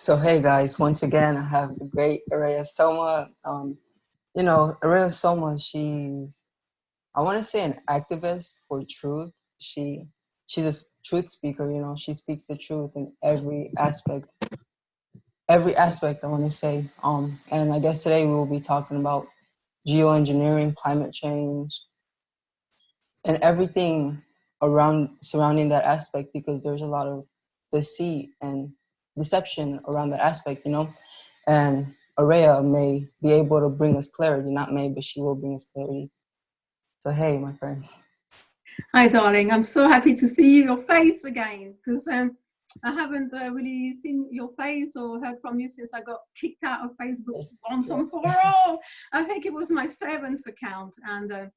So hey guys, once again I have the great Araya Soma. Araya Soma, I want to say an activist for truth. She's a truth speaker. She speaks the truth in every aspect. Every aspect I want to say. And I guess today we will be talking about geoengineering, climate change, and everything around surrounding that aspect, because there's a lot of deceit and deception around that aspect. And Araya may be able to bring us clarity, not may, but she will bring us clarity. So hey, my friend. Hi, darling. I'm so happy to see your face again, because I haven't really seen your face or heard from you since I got kicked out of Facebook once and for all. I think it was my 7th account, and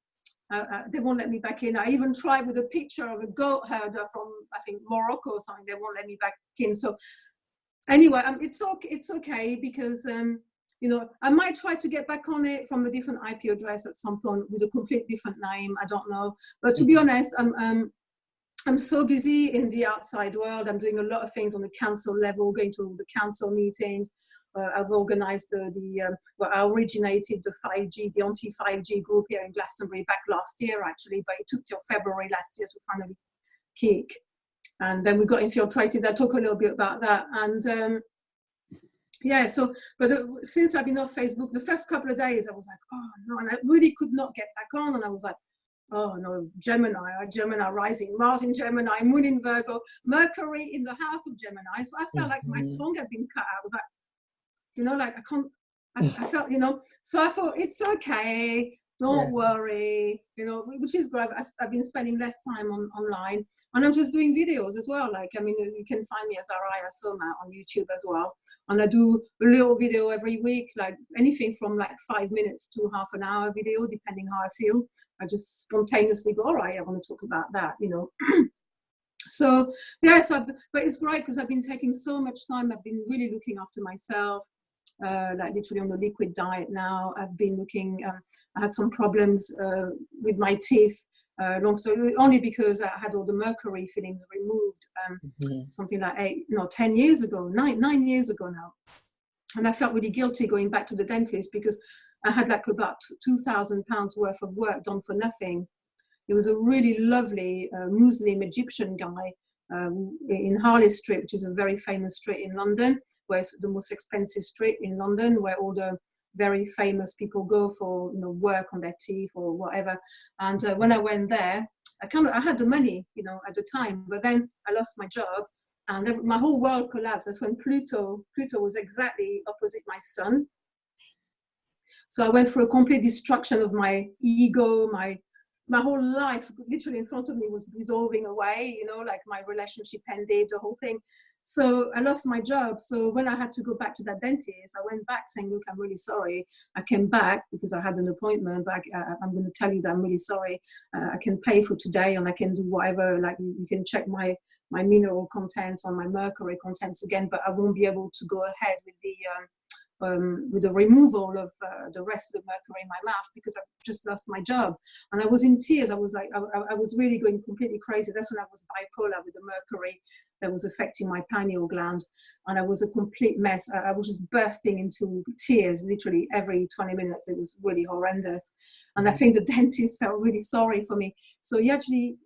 they won't let me back in. I even tried with a picture of a goat herder from, I think, Morocco or something. They won't let me back in. So anyway, it's okay, because I might try to get back on it from a different IP address at some point with a complete different name. I don't know, but to be honest, I'm so busy in the outside world. I'm doing a lot of things on the council level, going to all the council meetings. I've organized I originated the 5G, the anti-5G group here in Glastonbury back last year, actually, but it took till February last year to finally kick. And then we got infiltrated. I'll talk a little bit about that. And but since I've been off Facebook, the first couple of days, I was like, oh no, and I really could not get back on. And I was like, oh no, Gemini rising, Mars in Gemini, Moon in Virgo, Mercury in the house of Gemini. So I felt like my tongue had been cut out. I was like, I can't, I felt, so I thought, it's okay, don't worry, which is great. I've been spending less time online, and I'm just doing videos as well. You can find me as Araya Soma on YouTube as well. And I do a little video every week, like anything from like 5 minutes to half an hour video, depending how I feel. I just spontaneously go, all right, I want to talk about that, So, but it's great because I've been taking so much time. I've been really looking after myself, like literally on a liquid diet now. I've been looking, I had some problems with my teeth. Long story, only because I had all the mercury fillings removed, something like 10 years ago, 9 years ago now. And I felt really guilty going back to the dentist because I had like about £2,000 worth of work done for nothing. It was a really lovely Muslim Egyptian guy in Harley Street, which is a very famous street in London, where it's the most expensive street in London, where all the very famous people go for work on their teeth or whatever. And when I went there, I had the money at the time, but then I lost my job and my whole world collapsed. That's when Pluto was exactly opposite my sun. So I went through a complete destruction of my ego. My whole life literally in front of me was dissolving away, like my relationship ended, the whole thing. So I lost my job. So when I had to go back to that dentist, I went back saying, look, I'm really sorry. I came back because I had an appointment, but I'm going to tell you that I'm really sorry. I can pay for today and I can do whatever, like you can check my mineral contents or my mercury contents again, but I won't be able to go ahead with the removal of the rest of the mercury in my mouth because I've just lost my job. And I was in tears. I was like, I was really going completely crazy. That's when I was bipolar with the mercury that was affecting my pineal gland. And I was a complete mess. I was just bursting into tears literally every 20 minutes. It was really horrendous. And I think the dentist felt really sorry for me. So he actually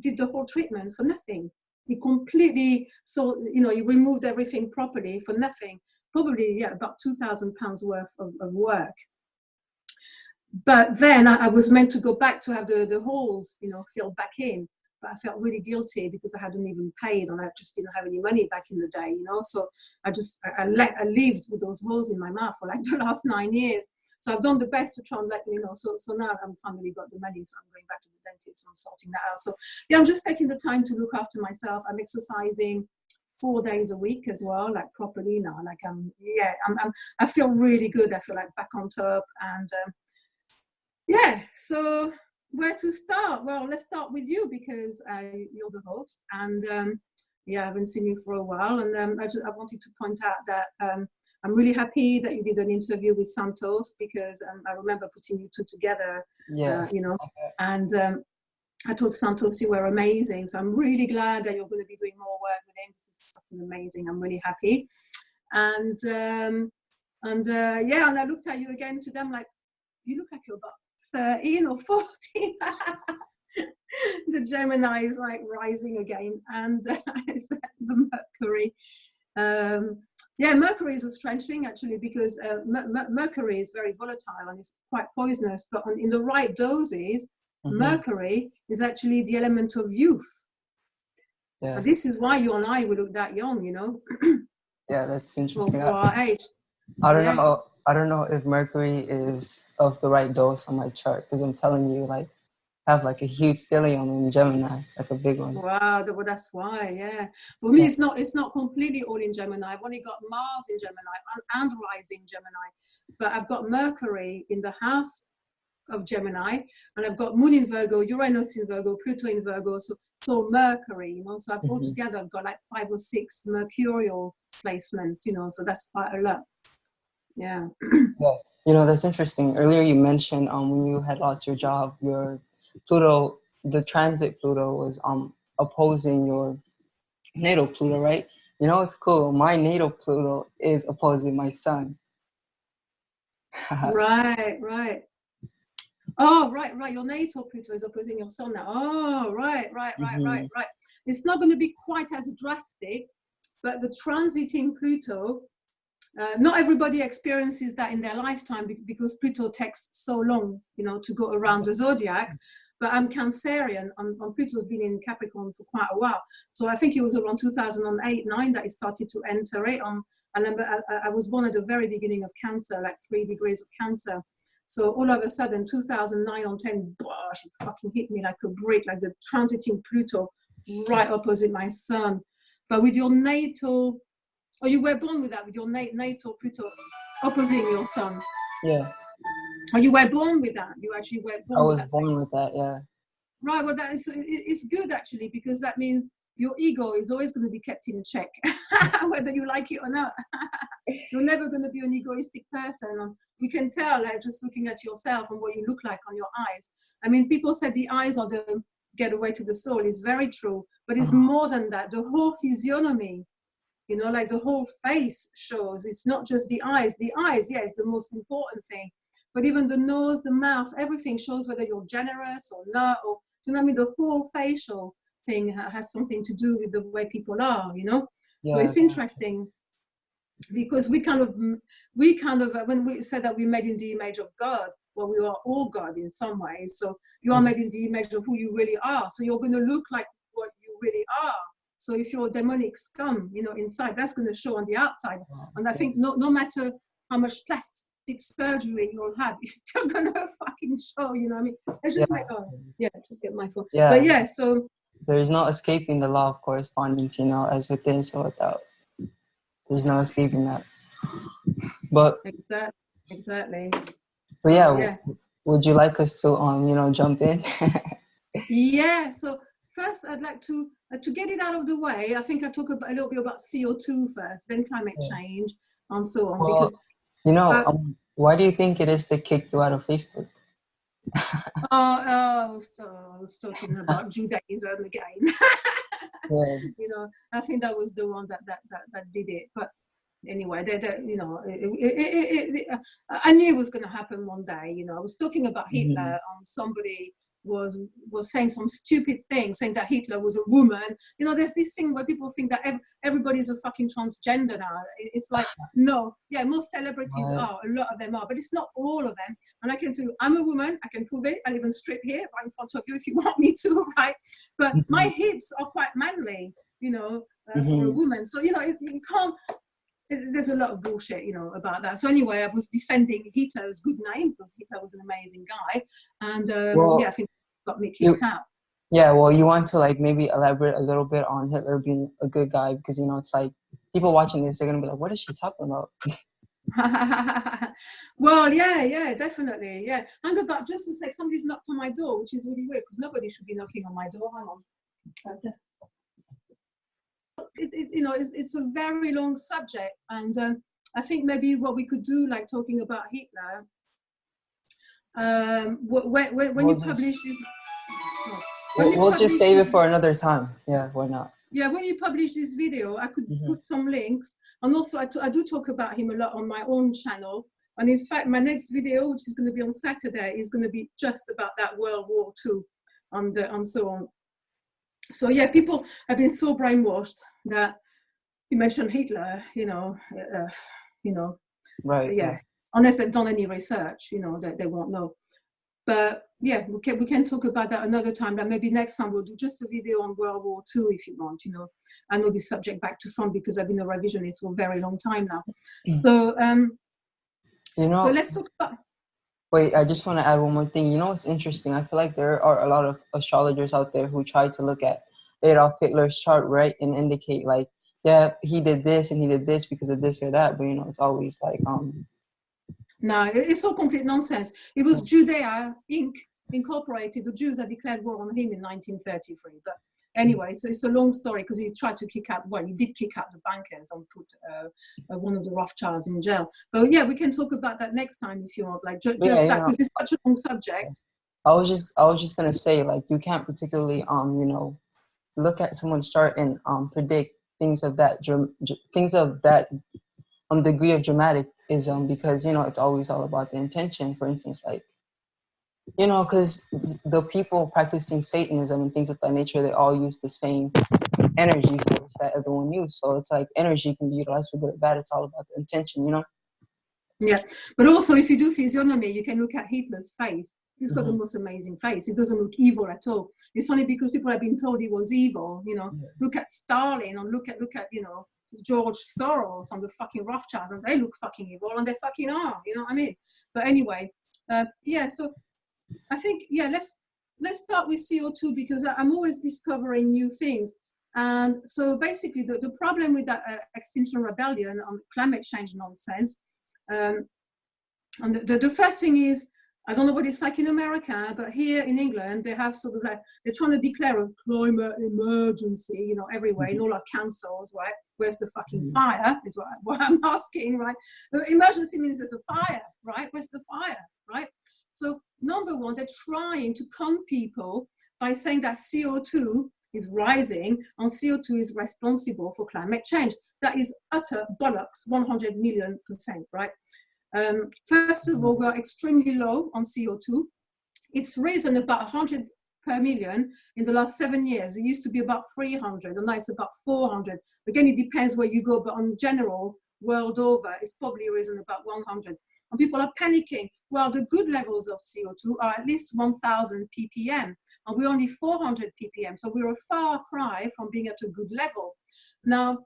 did the whole treatment for nothing. He completely, he removed everything properly for nothing. Probably, about £2,000 worth of work. But then I was meant to go back to have the holes, filled back in. But I felt really guilty because I hadn't even paid and I just didn't have any money back in the day, So I lived with those holes in my mouth for like the last 9 years. So I've done the best to try and let So now I've finally got the money, so I'm going back to the dentist and sorting that out. So I'm just taking the time to look after myself. I'm exercising 4 days a week as well, like properly now. Like I feel really good. I feel like back on top. And so where to start? Well, let's start with you because you're the host, and I haven't seen you for a while. And I wanted to point out that I'm really happy that you did an interview with Santos because I remember putting you two together. And I told Santos you were amazing. So I'm really glad that you're going to be doing more work with him. This is fucking amazing. I'm really happy. Yeah, and I looked at you again today. I'm like, you look like you're about 13 or 14. The Gemini is like rising again, and it's the Mercury. Yeah, Mercury is a strange thing actually, because Mercury is very volatile and it's quite poisonous, but in the right doses, Mercury is actually the element of youth. Yeah. But this is why you and I, we look that young, you know. Yeah, that's interesting. For our age. I don't Yes. know. I don't know if Mercury is of the right dose on my chart, because I'm telling you, like, I have like a huge stellium in Gemini, like a big one. Wow, well, that's why, yeah. For me, it's not completely all in Gemini. I've only got Mars in Gemini and rising Gemini, but I've got Mercury in the house of Gemini, and I've got Moon in Virgo, Uranus in Virgo, Pluto in Virgo. So Mercury, you know. So I've altogether I've got like 5 or 6 mercurial placements, you know. So that's quite a lot. Yeah. Yeah, you know, that's interesting. Earlier you mentioned when you had lost your job, your Pluto, the transit Pluto was opposing your natal Pluto, right? You know, it's cool. My natal Pluto is opposing my sun. Right. Oh, right. Your natal Pluto is opposing your sun now. Oh, right. It's not going to be quite as drastic, but the transiting Pluto, not everybody experiences that in their lifetime because Pluto takes so long, you know, to go around the zodiac. But I'm Cancerian, and Pluto's been in Capricorn for quite a while. So I think it was around 2008-9 that it started to enter it. I remember I was born at the very beginning of Cancer, like 3 degrees of Cancer. So all of a sudden, 2009 on 10, gosh, it fucking hit me like a brick, like the transiting Pluto right opposite my sun. But with your natal, oh, you were born with that, with your natal Pluto opposing your sun. Yeah. Oh, you were born with that. You actually were born. I was born with that, yeah. Right. Well, that is, it's good actually, because that means your ego is always going to be kept in check, whether you like it or not. You're never going to be an egoistic person. You can tell, like, just looking at yourself and what you look like on your eyes. I mean, people say the eyes are the gateway to the soul. It's very true, but it's more than that. The whole physiognomy, you know, like the whole face shows. It's not just the eyes. The eyes, yeah, is the most important thing. But even the nose, the mouth, everything shows whether you're generous or not. Or, do you know what I mean? The whole facial thing has something to do with the way people are, you know? Yeah. So it's interesting because we kind of, when we said that we're made in the image of God, well, we are all God in some ways. So you are made in the image of who you really are. So you're going to look like what you really are. So if you're a demonic scum, you know, inside, that's going to show on the outside. And I think no matter how much plastic surgery you'll have, it's still going to fucking show, you know what I mean? Let's just just get my phone. Yeah. But yeah, so. There's no escaping the law of correspondence, you know, as within, so without. There's no escaping that. But. Exactly. So yeah, would you like us to, you know, jump in? Yeah, so first I'd like to get it out of the way. I think I talk a little bit about CO2 first, then climate change and so on. Well, because you know, why do you think it is they kicked you out of Facebook? I was talking about Judaism again. You know, I think that was the one that did it. But anyway, you know, I knew it was going to happen one day. You know, I was talking about Hitler. Somebody was saying some stupid thing, saying that Hitler was a woman. You know, there's this thing where people think that everybody's a fucking transgender now. It's like, no, yeah, most celebrities are, a lot of them are, but it's not all of them. And I can tell you, I'm a woman, I can prove it. I'll even strip here right in front of you if you want me to, right? But my hips are quite manly, you know, for a woman. So, you know, you can't, there's a lot of bullshit, you know, about that. So anyway, I was defending Hitler's good name because Hitler was an amazing guy. And I think got me kicked out. Yeah, well, you want to like maybe elaborate a little bit on Hitler being a good guy, because, you know, it's like people watching this, they're going to be like, what is she talking about? Well, yeah, definitely. Yeah. Hang about just a sec. Somebody's knocked on my door, which is really weird because nobody should be knocking on my door. Hang on. You know, it's a very long subject, and I think maybe what we could do, like talking about Hitler, when you publish this, we'll just save it for another time. Yeah, why not? Yeah, when you publish this video, I could Hmm. put some links. And also, I do talk about him a lot on my own channel. And in fact, my next video, which is going to be on Saturday, is going to be just about that World War II and so on. So yeah, people have been so brainwashed that you mentioned Hitler, you know, Right. yeah, Yeah. unless they've done any research, you know, they won't know. But yeah, we can talk about that another time. But maybe next time we'll do just a video on World War II if you want. You know, I know this subject back to front because I've been a revisionist for a very long time now. So, You but know, let's talk about. wait, I just want to add one more thing. You know what's interesting? I feel like there are a lot of astrologers out there who try to look at Adolf Hitler's chart, right, and indicate like, yeah, he did this and he did this because of this or that. But you know, it's always like, No, it's all complete nonsense. It was Judea Inc. Incorporated. The Jews had declared war on him in 1933. But anyway, so it's a long story because he tried to kick out, well, he did kick out the bankers and put one of the Rothschilds in jail. But yeah, we can talk about that next time if you want, like yeah, just you that, know, because it's such a long subject. I was just gonna say like you can't particularly you know, look at someone's chart and predict things of that things of that degree of dramatism because you know it's always all about the intention. For instance, like you know, because the people practicing Satanism and things of that nature, they all use the same energy force that everyone uses. So it's like energy can be utilized for good or bad. It's all about the intention, you know. Yeah, but also if you do physiognomy, you can look at Hitler's face. He's got the Hmm. most amazing face. He doesn't look evil at all. It's only because people have been told he was evil. You know, look at Stalin and look at you know George Soros and the fucking Rothschilds, and they look fucking evil, and they fucking are. You know what I mean? But anyway, yeah. So I think yeah, let's start with CO2 because I'm always discovering new things. And so basically, the problem with that Extinction Rebellion on climate change nonsense. And the first thing is, I don't know what it's like in America, but here in England, they have sort of like, they're trying to declare a climate emergency, you know, everywhere, in all our councils, right? Where's the fucking fire, is what I'm asking, right? Emergency means there's a fire, right? Where's the fire, right? So number one, they're trying to con people by saying that CO2 is rising and CO2 is responsible for climate change. That is utter bollocks, 100 million%, right? First of all, we're extremely low on CO2. It's risen about 100 per million in the last 7 years. It used to be about 300, and now it's about 400. Again, it depends where you go, but on general, world over, it's probably risen about 100. And people are panicking. Well, the good levels of CO2 are at least 1,000 ppm, and we're only 400 ppm. So we're a far cry from being at a good level. Now,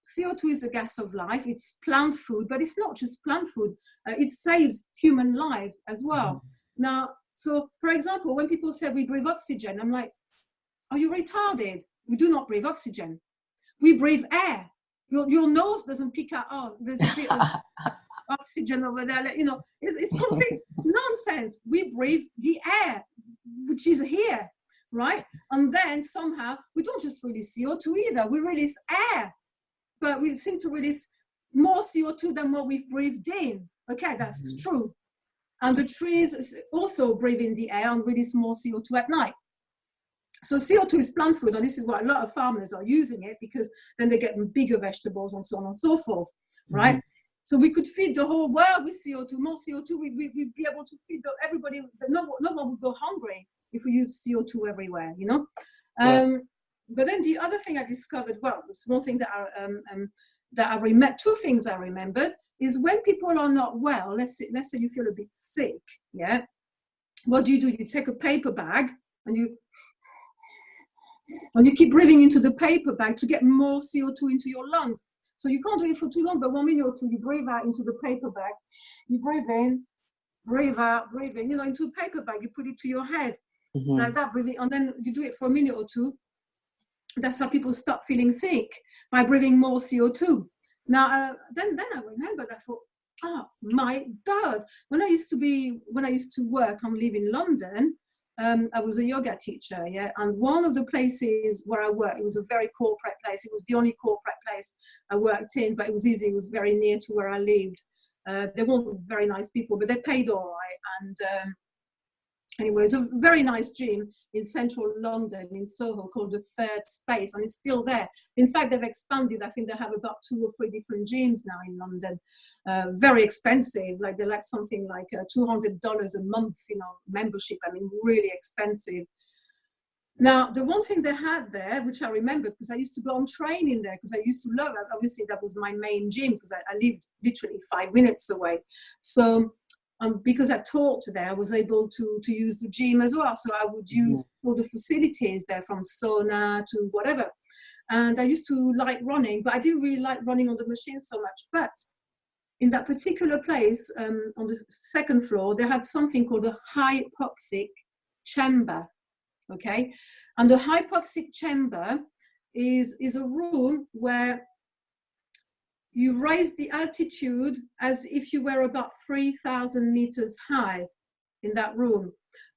CO2 is a gas of life. It's plant food, but it's not just plant food. It saves human lives as well. Now, so for example, when people say we breathe oxygen, I'm like, are you retarded? We do not breathe oxygen. We breathe air. Your nose doesn't pick out, oh, there's a bit of oxygen over there. You know, it's complete nonsense. We breathe the air, which is here, right? And then somehow we don't just release CO2 either. We release air. But we seem to release more CO2 than what we've breathed in. Okay, that's true. And the trees also breathe in the air and release more CO2 at night. So CO2 is plant food, and this is why a lot of farmers are using it, because then they get bigger vegetables and so on and so forth, right? So we could feed the whole world with CO2, more CO2, we'd be able to feed everybody. No one would go hungry if we use CO2 everywhere, you know? But then the other thing I discovered, well, it's one thing that I remember, two things I remembered, is when people are not well, let's say you feel a bit sick, yeah? What do? You take a paper bag and you keep breathing into the paper bag to get more CO2 into your lungs. So you can't do it for too long, but 1 minute or two, you breathe out into the paper bag, you breathe in, breathe out, breathe in, you know, into a paper bag, you put it to your head, like that, breathing, and then you do it for a minute or two. That's how people stop feeling sick, by breathing more CO2. Now, then I remembered, I thought, oh my God, when I used to work and live in London, I was a yoga teacher, yeah, and one of the places where I worked, it was a very corporate place. It was the only corporate place I worked in, but it was easy. It was very near to where I lived. They weren't very nice people, but they paid all right. And Anyway, it's a very nice gym in central London, in Soho, called the Third Space, and it's still there. In fact, they've expanded. I think they have about 2 or 3 different gyms now in London. Very expensive, like they're like something like $200 a month, you know, membership. I mean, really expensive. Now, the one thing they had there, which I remember, because I used to go on training there, because I used to love it. Obviously, that was my main gym, because I lived literally 5 minutes away. So, because I taught there, I was able to use the gym as well. So I would use all the facilities there, from sauna to whatever. And I used to like running, but I didn't really like running on the machine so much. But in that particular place, on the second floor, they had something called a Hypoxic Chamber. Okay, and the Hypoxic Chamber is a room where you raise the altitude as if you were about 3,000 meters high in that room,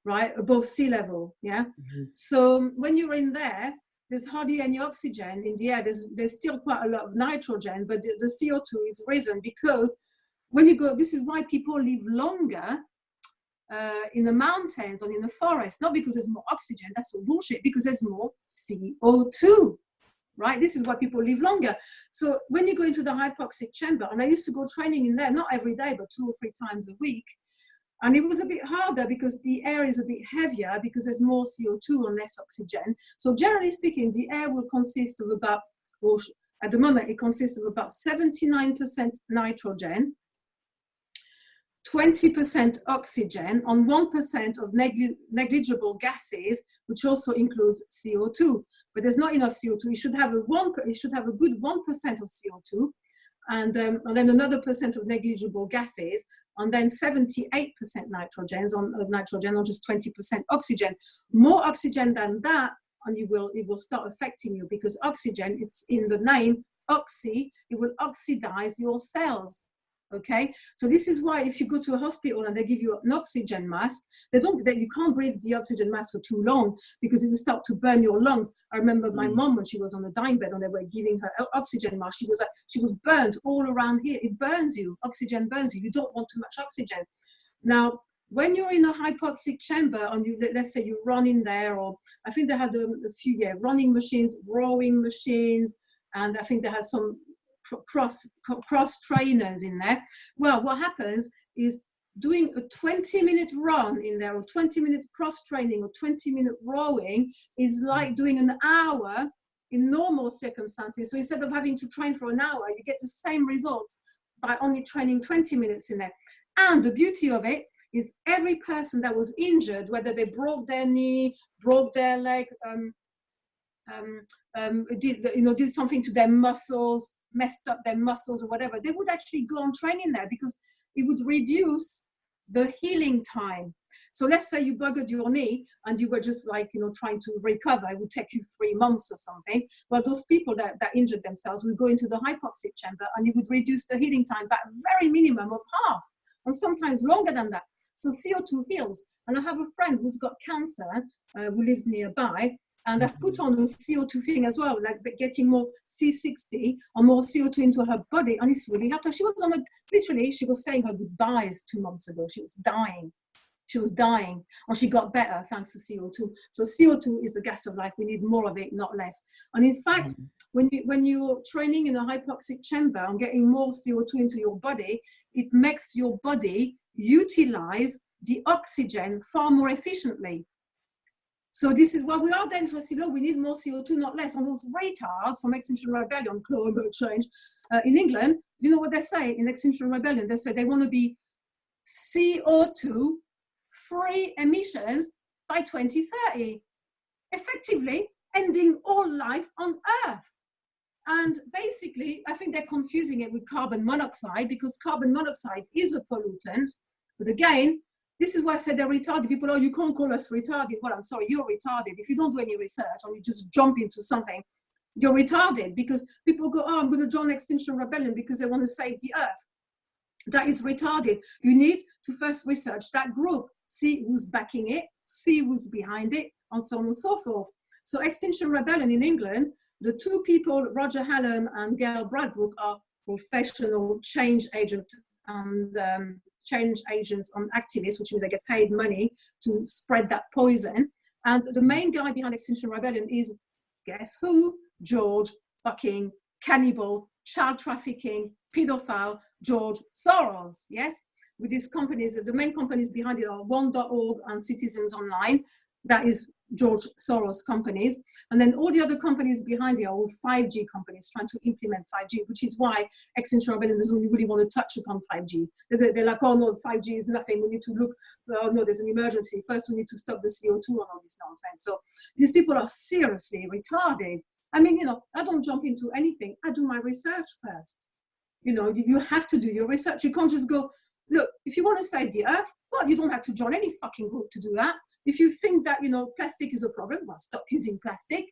right, above sea level. Yeah. So when you're in there, there's hardly any oxygen in the air. There's still quite a lot of nitrogen, but the CO2 is risen, because when you go, this is why people live longer in the mountains or in the forest, not because there's more oxygen, that's all bullshit, because there's more CO2, right? This is why people live longer. So when you go into the Hypoxic Chamber, and I used to go training in there, not every day, but 2 or 3 times a week, and it was a bit harder because the air is a bit heavier, because there's more CO2 and less oxygen. So generally speaking, the air will consist of about, or at the moment, it consists of about 79% nitrogen, 20% oxygen, and 1% of negligible gases, which also includes CO2. But there's not enough CO2. You should have a good 1% of CO2, and then another percent of negligible gases, and then 78% nitrogen, or just 20% oxygen. More oxygen than that, and it will start affecting you, because oxygen, it's in the name, oxy, it will oxidize your cells. Okay, so this is why if you go to a hospital and they give you an oxygen mask, you can't breathe the oxygen mask for too long, because it will start to burn your lungs. I remember my mom, when she was on a dying bed and they were giving her oxygen mask, she was burnt all around here. It burns you. Oxygen burns you. You don't want too much oxygen. Now, when you're in a hypoxic chamber and let's say you run in there, or I think they had a few running machines, rowing machines, and I think they had some cross trainers in there. Well, what happens is, doing a 20-minute run in there, or 20-minute cross training, or 20-minute rowing is like doing an hour in normal circumstances. So instead of having to train for an hour, you get the same results by only training 20 minutes in there. And the beauty of it is, every person that was injured, whether they broke their knee, broke their leg, did something to their muscles, messed up their muscles or whatever, they would actually go on training there, because it would reduce the healing time. So let's say you buggered your knee and you were just trying to recover. It would take you 3 months or something. Well, those people that injured themselves would go into the hypoxic chamber, and it would reduce the healing time by a very minimum of half, and sometimes longer than that. So CO2 heals. And I have a friend who's got cancer, who lives nearby, and I've put on a CO2 thing as well, like getting more C60 or more CO2 into her body, and it's really helped her. She was literally, she was saying her goodbyes 2 months ago. She was dying. And she got better thanks to CO2. So CO2 is the gas of life. We need more of it, not less. And in fact, when you're training in a hypoxic chamber and getting more CO2 into your body, it makes your body utilize the oxygen far more efficiently. So this is why we are dangerous. We need more CO2, not less. And those retards from Extinction Rebellion, climate change, in England, you know what they say in Extinction Rebellion? They say they want to be CO2-free emissions by 2030, effectively ending all life on Earth. And basically, I think they're confusing it with carbon monoxide, because carbon monoxide is a pollutant. But again, this is why I said they're retarded. People, oh, you can't call us retarded. Well, I'm sorry, you're retarded. If you don't do any research and you just jump into something, you're retarded, because people go, oh, I'm going to join Extinction Rebellion because they want to save the Earth. That is retarded. You need to first research that group, see who's backing it, see who's behind it, and so on and so forth. So Extinction Rebellion in England, the 2 people, Roger Hallam and Gail Bradbrook, are professional change agents, and change agents on activists, which means they get paid money to spread that poison. And the main guy behind Extinction Rebellion is, guess who? George fucking cannibal, child trafficking, pedophile, George Soros, yes? With these companies, the main companies behind it are One.org and Citizens Online. That is George Soros companies. And then all the other companies behind it are all 5G companies trying to implement 5G, which is why Extinction Rebellion doesn't really want to touch upon 5G. They're like, oh no, 5G is nothing. We need to look, oh no, there's an emergency. First, we need to stop the CO2 and all this nonsense. So these people are seriously retarded. I mean, you know, I don't jump into anything. I do my research first. You know, you have to do your research. You can't just go, look, if you want to save the earth, well, you don't have to join any fucking group to do that. If you think that, you know, plastic is a problem, well, stop using plastic.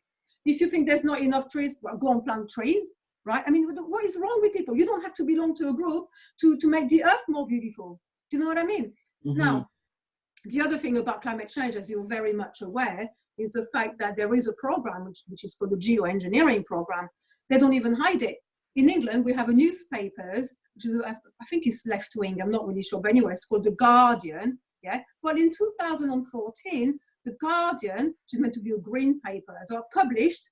If you think there's not enough trees, well, go and plant trees, right? I mean, what is wrong with people? You don't have to belong to a group to make the earth more beautiful. Do you know what I mean? Mm-hmm. Now, the other thing about climate change, as you're very much aware, is the fact that there is a program, which is called the geoengineering program. They don't even hide it. In England, we have a newspapers, which is, I think it's left-wing, I'm not really sure, but anyway, it's called The Guardian. Yeah. Well, in 2014, The Guardian, which is meant to be a green paper, has published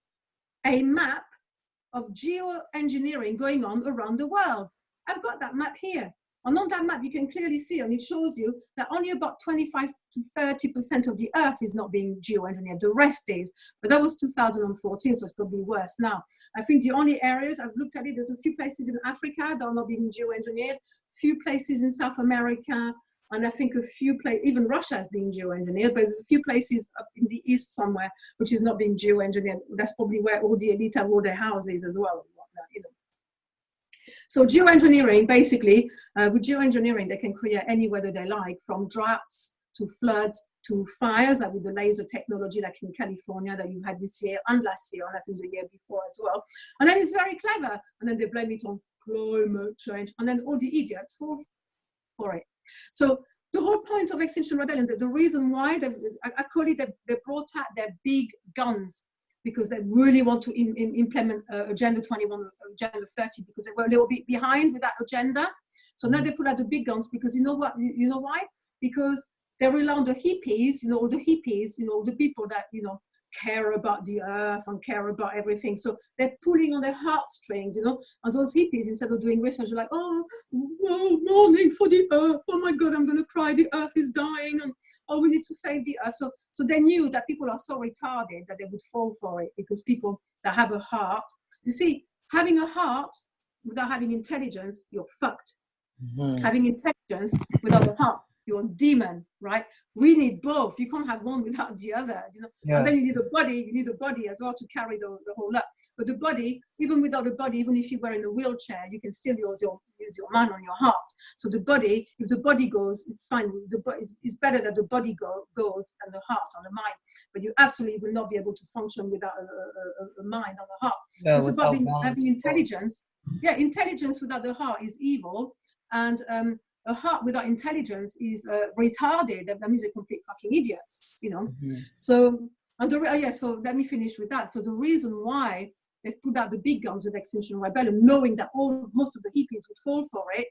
a map of geoengineering going on around the world. I've got that map here. And on that map, you can clearly see, and it shows you that only about 25 to 30% of the earth is not being geoengineered. The rest is. But that was 2014, so it's probably worse now. I think the only areas, I've looked at it, there's a few places in Africa that are not being geoengineered, few places in South America, and I think a few places, even Russia is being geoengineered, but there's a few places up in the east somewhere which is not being geoengineered. That's probably where all the elite have all their houses as well. You know. So geoengineering, basically, with geoengineering, they can create any weather they like, from droughts to floods to fires, like with the laser technology, like in California that you had this year and last year, and I think the year before as well. And then it's very clever, and then they blame it on climate change, and then all the idiots fall for it. So the whole point of Extinction Rebellion, the reason why, I call it, they brought out their big guns, because they really want to implement Agenda 21, Agenda 30, because they were a little bit behind with that agenda. So now they put out the big guns, because you know what? You know why? Because they rely on the hippies, you know, all the hippies, you know, the people that, you know, care about the earth and care about everything. So they're pulling on their heartstrings, you know, and those hippies, instead of doing research, are like, oh, mourning for the earth. Oh my God, I'm going to cry. The earth is dying. And oh, we need to save the earth. So they knew that people are so retarded that they would fall for it, because people that have a heart, you see, having a heart without having intelligence, you're fucked. Mm-hmm. Having intelligence without a heart, you're a demon, right? We need both. You can't have one without the other, you know. Yeah. And then you need a body as well to carry the whole lot. But the body, even without the body, even if you were in a wheelchair, you can still use your mind on your heart. So the body, if the body goes, it's fine. It's better that the body goes than the heart or the mind. But you absolutely will not be able to function without a mind or a heart. Yeah, so it's about having intelligence. Yeah, intelligence without the heart is evil. And a heart without intelligence is retarded. That means they're complete fucking idiots, you know. Mm-hmm. So, so let me finish with that. So the reason why they've put out the big guns with Extinction Rebellion, knowing that most of the hippies would fall for it,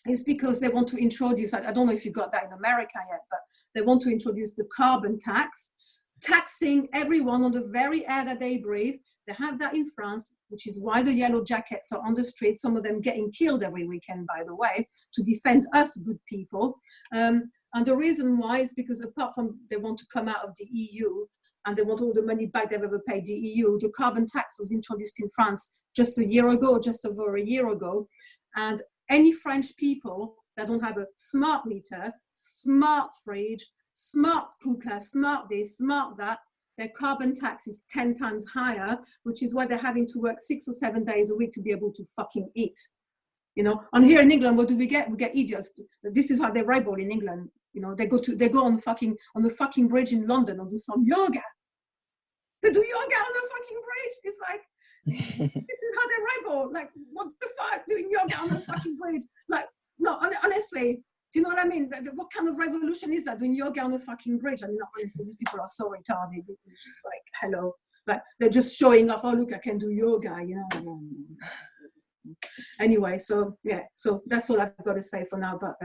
is because they want to introduce, I don't know if you got that in America yet, but they want to introduce the carbon tax, taxing everyone on the very air that they breathe. They have that in France, which is why the yellow jackets are on the street, some of them getting killed every weekend, by the way, to defend us good people. And the reason why is because, apart from they want to come out of the EU and they want all the money back they've ever paid the EU, the carbon tax was introduced in France just a year ago, just over a year ago. And any French people that don't have a smart meter, smart fridge, smart cooker, smart this, smart that, their carbon tax is 10 times higher, which is why they're having to work 6 or 7 days a week to be able to fucking eat. You know, and here in England, what do we get? We get idiots. This is how they rebel in England. You know, they go on the fucking bridge in London and do some yoga. They do yoga on the fucking bridge. It's like, this is how they rebel. Like, what the fuck, doing yoga on the fucking bridge? Like, no, honestly. Do you know what I mean? What kind of revolution is that, doing yoga on a fucking bridge? I mean, honestly, these people are so retarded. It's just like, hello. Like, they're just showing off, oh, look, I can do yoga, you know. Anyway, so yeah, so that's all I've got to say for now about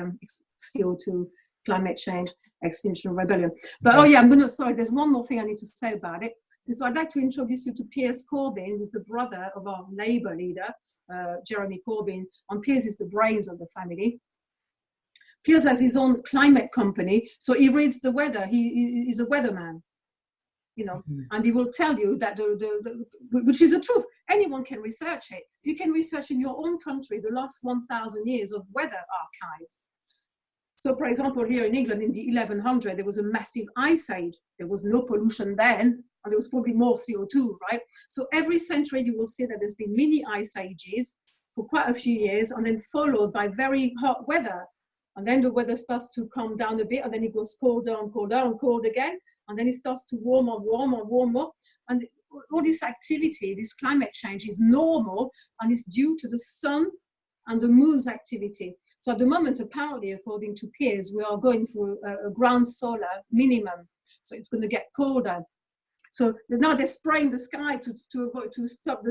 CO2, climate change, Extinction Rebellion. But oh yeah, sorry, there's one more thing I need to say about it. And so I'd like to introduce you to Piers Corbin, who's the brother of our Labour leader, Jeremy Corbyn. And Piers is the brains of the family. Piers has his own climate company, so he reads the weather. He's a weatherman, you know, and he will tell you that which is the truth. Anyone can research it. You can research in your own country the last 1,000 years of weather archives. So, for example, here in England in the 1100, there was a massive ice age. There was no pollution then, and there was probably more CO2, right? So every century you will see that there's been mini ice ages for quite a few years, and then followed by very hot weather. And then the weather starts to calm down a bit, and then it goes colder and colder and cold again. And then it starts to warm and warm and warmer. And all this activity, this climate change is normal, and it's due to the sun and the moon's activity. So at the moment, apparently, according to Piers, we are going through a ground solar minimum. So it's going to get colder. So now they're spraying the sky to stop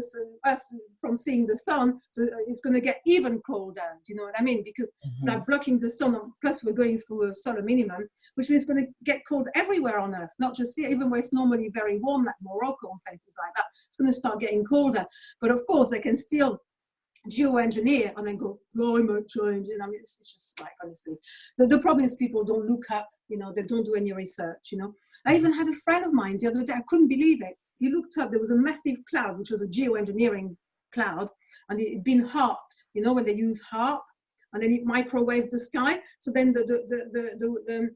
us from seeing the sun. So it's going to get even colder. Do you know what I mean? Because like blocking the sun, plus we're going through a solar minimum, which means it's going to get cold everywhere on Earth, not just here, even where it's normally very warm, like Morocco and places like that. It's going to start getting colder. But of course, they can still geoengineer and then go climate change. And I mean, it's just like, honestly, the problem is people don't look up, you know, they don't do any research, you know. I even had a friend of mine the other day, I couldn't believe it. He looked up, there was a massive cloud, which was a geoengineering cloud, and it had been harped, you know, when they use HARP, and then it microwaves the sky. So then the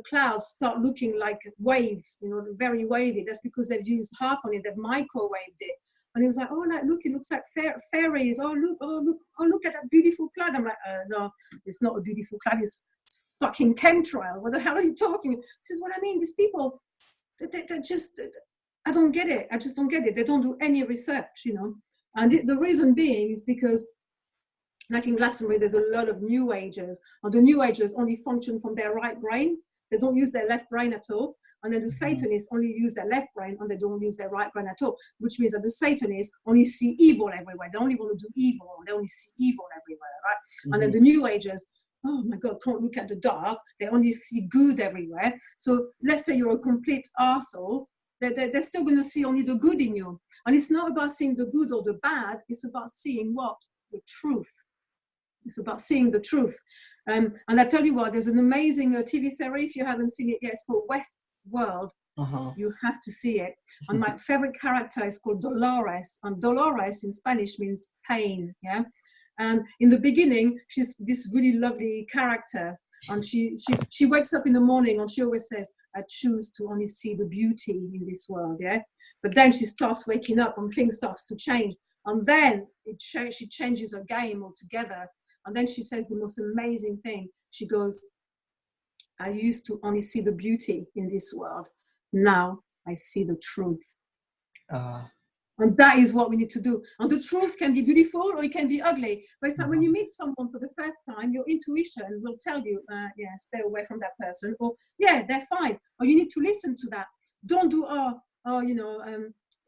clouds start looking like waves, you know, very wavy. That's because they've used HARP on it, they've microwaved it. And he was like, oh, like, look, it looks like fairies. Oh, look at that beautiful cloud. I'm like, no, it's not a beautiful cloud. It's fucking chemtrail. What the hell are you talking? This is what I mean. These people, they just, I don't get it. I just don't get it. They don't do any research, you know. And the reason being is because, like in Glastonbury, there's a lot of New Agers. And the New Agers only function from their right brain. They don't use their left brain at all. And then the Satanists only use their left brain and they don't use their right brain at all, which means that the Satanists only see evil everywhere. They only want to do evil. They only see evil everywhere, right? And then the New Agers, oh my God, can't look at the dark. They only see good everywhere. So let's say you're a complete arsehole, they're still going to see only the good in you. And it's not about seeing the good or the bad. It's about seeing what? The truth. It's about seeing the truth. And I tell you what, there's an amazing TV series. If you haven't seen it yet, it's called Westworld. You have to see it. And my favorite character is called Dolores. And Dolores in Spanish means pain. Yeah. And in the beginning, she's this really lovely character. And she wakes up in the morning and she always says, I choose to only see the beauty in this world. Yeah. But then she starts waking up and things starts to change. And then she changes her game altogether. And then she says the most amazing thing. She goes, I used to only see the beauty in this world. Now I see the truth. And that is what we need to do. And the truth can be beautiful or it can be ugly. But it's like when you meet someone for the first time, your intuition will tell you, yeah, stay away from that person. Or, yeah, they're fine. Or you need to listen to that. Don't do, you know,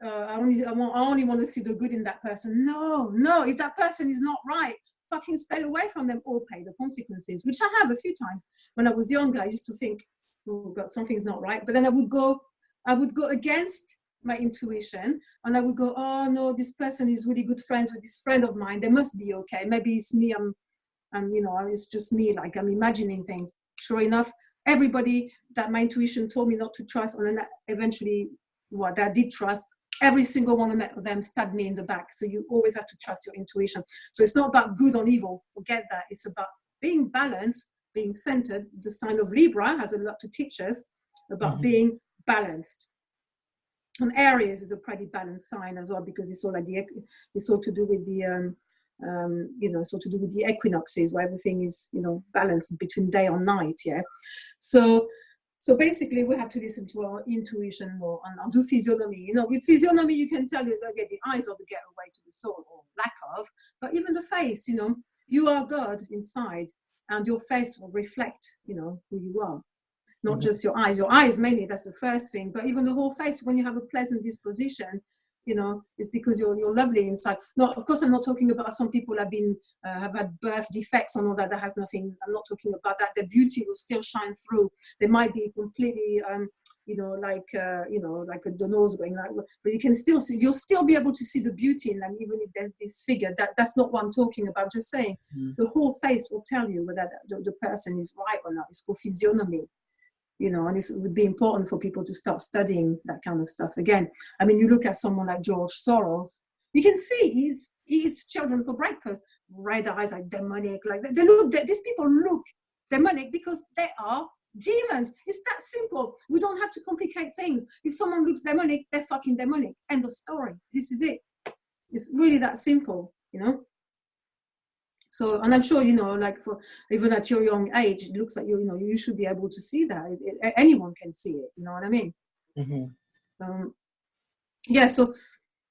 I only want to see the good in that person. No, if that person is not right, fucking stay away from them or pay the consequences, which I have a few times. When I was younger, I used to think, oh God, something's not right. But then I would go against my intuition and I would go, oh no, this person is really good friends with this friend of mine. They must be okay. Maybe it's me. I'm you know, it's just me. Like I'm imagining things. Sure enough, everybody that my intuition told me not to trust, and then eventually what I did trust, every single one of them stabbed me in the back. So you always have to trust your intuition. So it's not about good or evil. Forget that. It's about being balanced, being centered. The sign of Libra has a lot to teach us about being balanced. And Aries is a pretty balanced sign as well, because it's all like it's all to do with the you know, it's all to do with the equinoxes, where everything is, you know, balanced between day and night. Yeah. So basically, we have to listen to our intuition more and do physiognomy. You know, with physiognomy, you can tell you that the eyes are the gateway to the soul, or lack of. But even the face, you know, you are God inside, and your face will reflect, you know, who you are. Not just your eyes. Your eyes mainly, that's the first thing. But even the whole face, when you have a pleasant disposition, you know, it's because you're lovely inside. No, of course, I'm not talking about some people have had birth defects and all that. That has nothing. I'm not talking about that. Their beauty will still shine through. They might be completely, you know, like the nose going like, but you can still see. You'll still be able to see the beauty in them, even if they're disfigured. That's not what I'm talking about. Just saying, the whole face will tell you whether the person is right or not. It's called physiognomy. You know, and it would be important for people to start studying that kind of stuff. Again, I mean, you look at someone like George Soros, you can see he eats children for breakfast, red eyes, like demonic, like these people look demonic because they are demons. It's that simple. We don't have to complicate things. If someone looks demonic, they're fucking demonic. End of story. This is it. It's really that simple, you know? So, and I'm sure, you know, like for even at your young age, it looks like you know, you should be able to see that. Anyone can see it. You know what I mean? Yeah. So,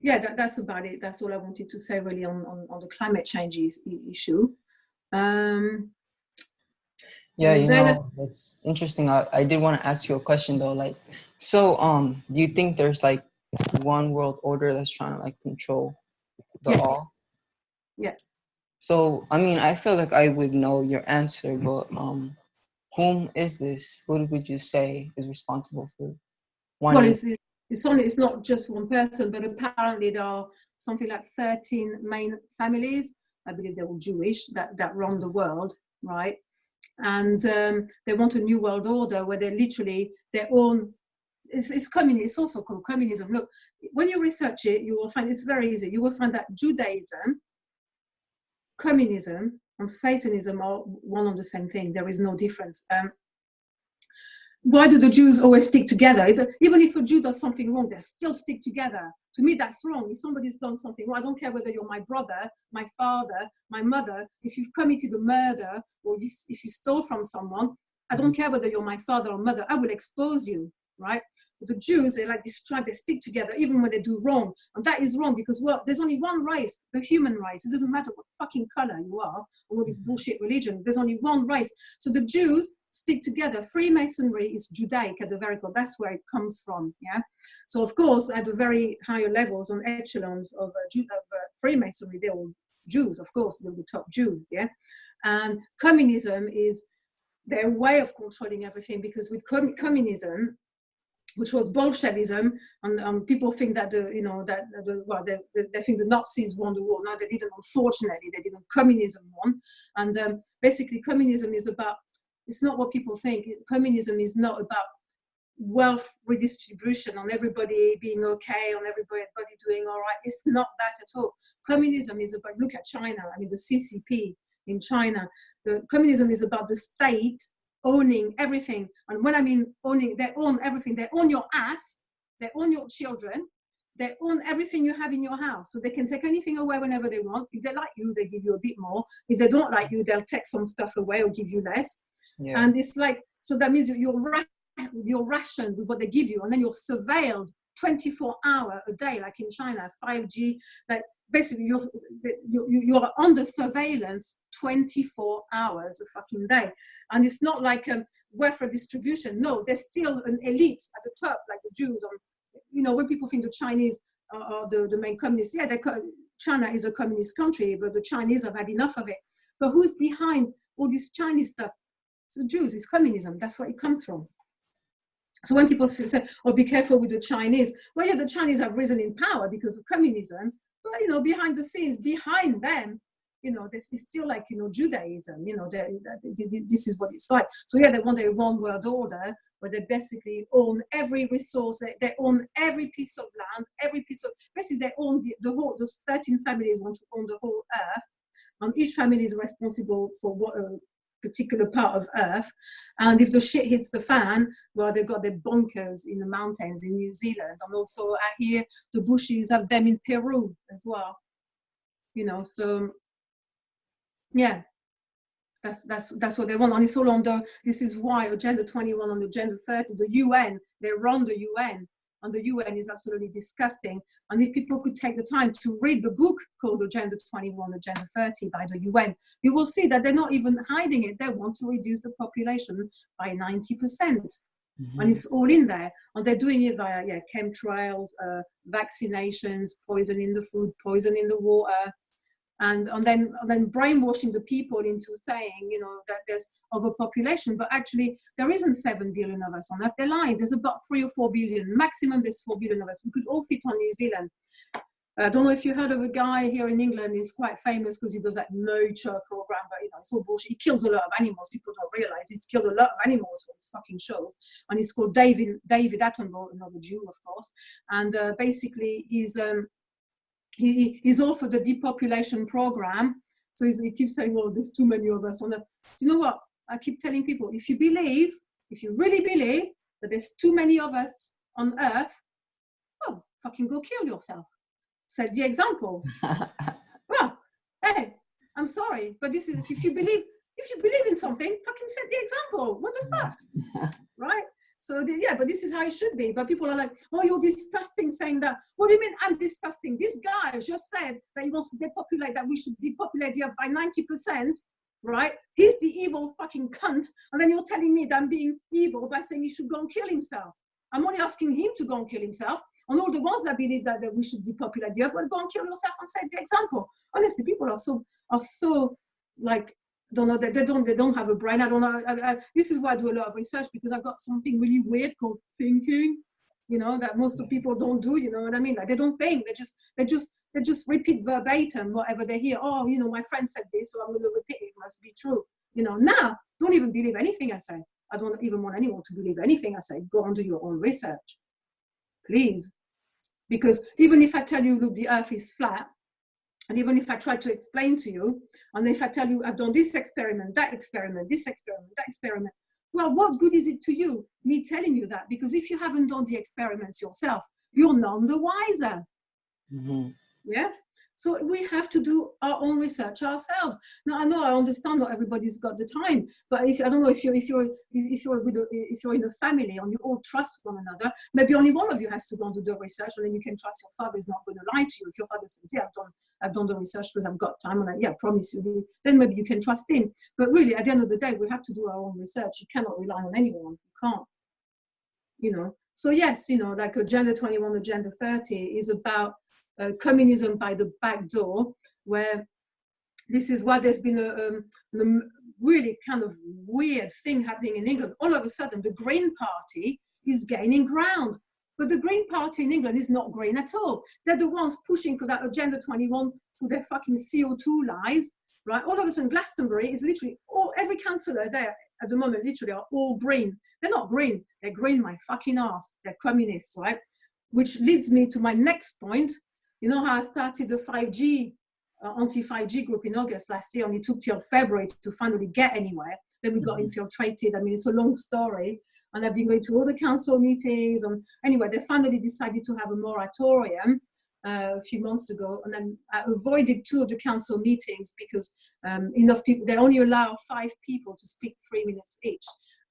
yeah, that's about it. That's all I wanted to say really on the climate change issue. Yeah, you know, that's interesting. I did want to ask you a question though. Like, so, do you think there's like one world order that's trying to like control the all? Yeah. So, I mean, I feel like I would know your answer, but whom is this? Who would you say is responsible for one? Well, it's not just one person, but apparently there are something like 13 main families. I believe they're all Jewish that run the world, right? And they want a new world order where they literally their own. It's communism. It's also called communism. Look, when you research it, you will find it's very easy. You will find that Judaism, communism, and Satanism are one and the same thing. There is no difference. Why do the Jews always stick together? Even if a Jew does something wrong, they still stick together. To me, that's wrong. If somebody's done something wrong, I don't care whether you're my brother, my father, my mother. If you've committed a murder or if you stole from someone, I don't care whether you're my father or mother. I will expose you, right? But the Jews, they're like this tribe. They stick together even when they do wrong. And that is wrong because, well, there's only one race, the human race. It doesn't matter what fucking color you are or all this bullshit religion. There's only one race. So the Jews stick together. Freemasonry is Judaic at the very core. That's where it comes from. Yeah. So of course, at the very higher levels on echelons of Freemasonry, they're all Jews. Of course, they're the top Jews. Yeah. And communism is their way of controlling everything because with communism, which was Bolshevism, and people think that they think the Nazis won the war. No, they didn't. Unfortunately, they didn't. Communism won, and basically, communism is about. It's not what people think. Communism is not about wealth redistribution on everybody being okay, on everybody doing all right. It's not that at all. Communism is about. Look at China. I mean, the CCP in China. The communism is about the state owning everything. And when I mean owning, they own everything. They own your ass, they own your children, they own everything you have in your house. So they can take anything away whenever they want. If they like you, they give you a bit more. If they don't like you, they'll take some stuff away or give you less. Yeah. And it's like, so that means you're rationed with what they give you, and then you're surveilled 24 hours a day, like in China, 5G, like basically you're under surveillance 24 hours a fucking day. And it's not like welfare distribution. No, there's still an elite at the top, like the Jews. When people think the Chinese are the main communists, yeah, China is a communist country, but the Chinese have had enough of it. But who's behind all this Chinese stuff? It's the Jews, it's communism. That's where it comes from. So when people say, oh, be careful with the Chinese, well, yeah, the Chinese have risen in power because of communism. But, behind the scenes, behind them, this is still like, Judaism, this is what it's like. So yeah, they want a one world order where they basically own every resource, they own every piece of land, basically they own those 13 families want to own the whole earth, and each family is responsible for what a particular part of earth. And if the shit hits the fan, well, they've got their bunkers in the mountains in New Zealand, and also I hear the Bushies have them in Peru as well. So yeah, that's what they want. And it's all this is why Agenda 21 and Agenda 30, the UN, they run the UN, and the UN is absolutely disgusting. And if people could take the time to read the book called Agenda 21, Agenda 30 by the UN, you will see that they're not even hiding it. They want to reduce the population by 90%. And it's all in there. And they're doing it via chemtrails, vaccinations, poison in the food, poison in the water, and then brainwashing the people into saying, you know, that there's overpopulation, but actually there isn't 7 billion of us on Earth. They're lying. There's about 3 or 4 billion. Maximum there's 4 billion of us. We could all fit on New Zealand. I don't know if you heard of a guy here in England. He's quite famous because he does that nature program, but you know, it's all bullshit. He kills a lot of animals. People don't realize he's killed a lot of animals for his fucking shows. And he's called David Attenborough, another Jew, of course. And basically, he's all for the depopulation program. So he keeps saying, well, there's too many of us on Earth. You know what? I keep telling people, if you really believe that there's too many of us on Earth, oh, fucking go kill yourself. Set the example. Well, hey, I'm sorry, but this is, if you believe in something, fucking set the example. What the fuck? Right? So but this is how it should be. But people are like, oh, you're disgusting saying that. What do you mean I'm disgusting? This guy just said that he wants to depopulate, that we should depopulate the Earth by 90%, right? He's the evil fucking cunt. And then you're telling me that I'm being evil by saying he should go and kill himself. I'm only asking him to go and kill himself. And all the ones that believe that we should depopulate the Earth, well, go and kill yourself and set the example. Honestly, people are so like, don't know, they don't have a brain. I don't know. This is why I do a lot of research, because I've got something really weird called thinking, you know, that most of people don't do. You know what I mean? Like, they don't think. They just repeat verbatim whatever they hear. Oh, you know, my friend said this, so I'm going to repeat it. It must be true. You know, now don't even believe anything I say. I don't even want anyone to believe anything I say. Go and do your own research, please. Because even if I tell you, look, the Earth is flat, and even if I try to explain to you, and if I tell you I've done this experiment, that experiment, this experiment, that experiment, well, what good is it to you, me telling you that? Because if you haven't done the experiments yourself, you're none the wiser. Yeah? So we have to do our own research ourselves. Now, I know, I understand not everybody's got the time, but I don't know if you're in a family and you all trust one another, maybe only one of you has to go and do the research, and then you can trust your father is not going to lie to you. If your father says, yeah, I've done the research because I've got time, and I promise you, then maybe you can trust him. But really, at the end of the day, we have to do our own research. You cannot rely on anyone. You can't, you know. So yes, you know, like Agenda 21, Agenda 30 is about communism by the back door, where this is why there's been a really kind of weird thing happening in England. All of a sudden, the Green Party is gaining ground. But the Green Party in England is not green at all. They're the ones pushing for that Agenda 21 for their fucking CO2 lies, right? All of a sudden, Glastonbury is literally, every councillor there at the moment literally are all green. They're not green. They're green my fucking ass. They're communists, right? Which leads me to my next point. You know how I started the 5G, anti-5G group in August last year, and it took till February to finally get anywhere. Then we got infiltrated. I mean, it's a long story. And I've been going to all the council meetings. And anyway, they finally decided to have a moratorium a few months ago. And then I avoided 2 of the council meetings because enough people, they only allow 5 people to speak 3 minutes each.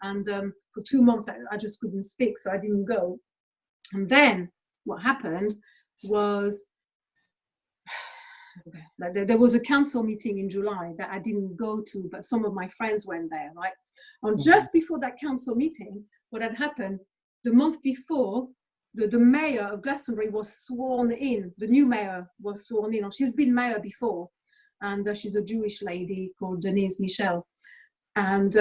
And for 2 months, I just couldn't speak, so I didn't go. And then what happened was, like there was a council meeting in July that I didn't go to, but some of my friends went there, right? And just before that council meeting, what had happened, the month before, the mayor of Glastonbury was sworn in. The new mayor was sworn in, and she's been mayor before, and she's a Jewish lady called Denise Michel. And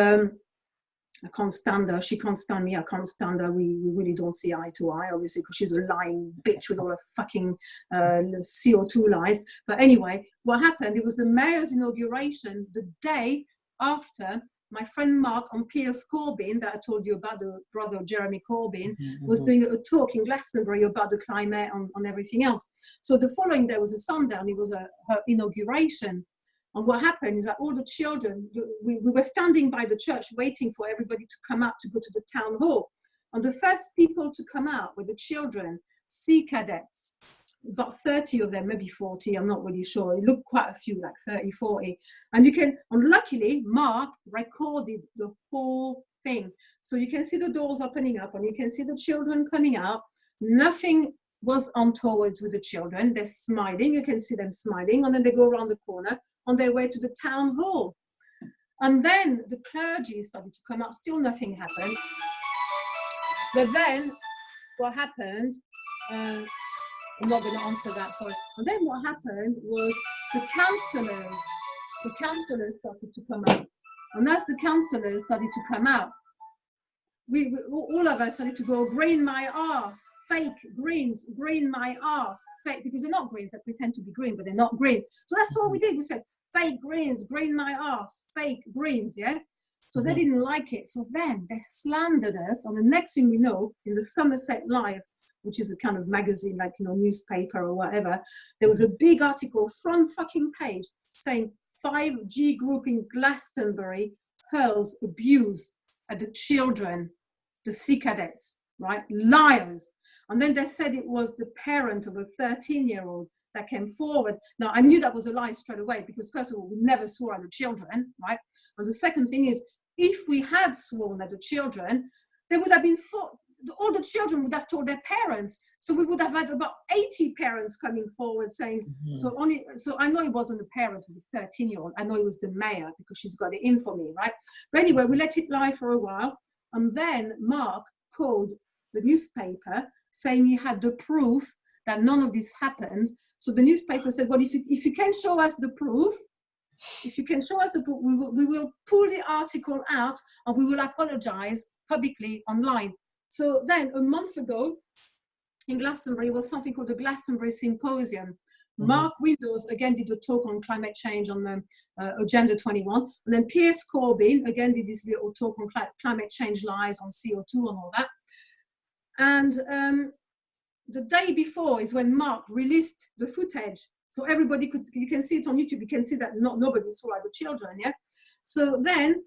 I can't stand her. She can't stand me. I can't stand her. We really don't see eye to eye, obviously, because she's a lying bitch with all her fucking CO2 lies. But anyway, what happened, it was the mayor's inauguration the day after my friend Mark and Piers Corbin, that I told you about, the brother of Jeremy Corbyn, was doing a talk in Glastonbury about the climate and everything else. So the following day was a sundown. It was her inauguration. And what happened is that all the children, we were standing by the church waiting for everybody to come out to go to the town hall. And the first people to come out were the children, sea cadets, about 30 of them, maybe 40, I'm not really sure. It looked quite a few, like 30, 40. And luckily, Mark recorded the whole thing. So you can see the doors opening up and you can see the children coming out. Nothing was untoward with the children. They're smiling, you can see them smiling, and then they go around the corner on their way to the town hall. And then the clergy started to come out, still nothing happened. But then what happened, I'm not going to answer that, sorry. And then what happened was the councillors started to come out. And as the councillors started to come out, we all of us started to go, green my arse, fake greens, green my arse, fake, because they're not greens, they pretend to be green, but they're not green. So that's all we did, we said, fake greens, green my arse, fake greens, yeah? So they didn't like it. So then they slandered us. And the next thing we know, in the Somerset Live, which is a kind of magazine, like, you know, newspaper or whatever, there was a big article, front fucking page, saying 5G group in Glastonbury hurls abuse at the children, the sea cadets, right? Liars. And then they said it was the parent of a 13-year-old that came forward. Now, I knew that was a lie straight away, because first of all, we never swore at the children, right? And the second thing is, if we had sworn at the children, there would have been all the children would have told their parents. So we would have had about 80 parents coming forward saying, so I know it wasn't the parent of the 13-year-old. I know it was the mayor, because she's got it in for me, right? But anyway, we let it lie for a while. And then Mark called the newspaper saying he had the proof that none of this happened. So the newspaper said, well, if you can show us the proof, we will pull the article out and we will apologize publicly online. So then a month ago in Glastonbury was something called the Glastonbury Symposium. Mark Windows again did a talk on climate change on Agenda 21. And then Piers Corbin again did this little talk on climate change lies, on CO2 and all that. And the day before is when Mark released the footage. So everybody you can see it on YouTube, you can see that nobody saw the children, yeah? So then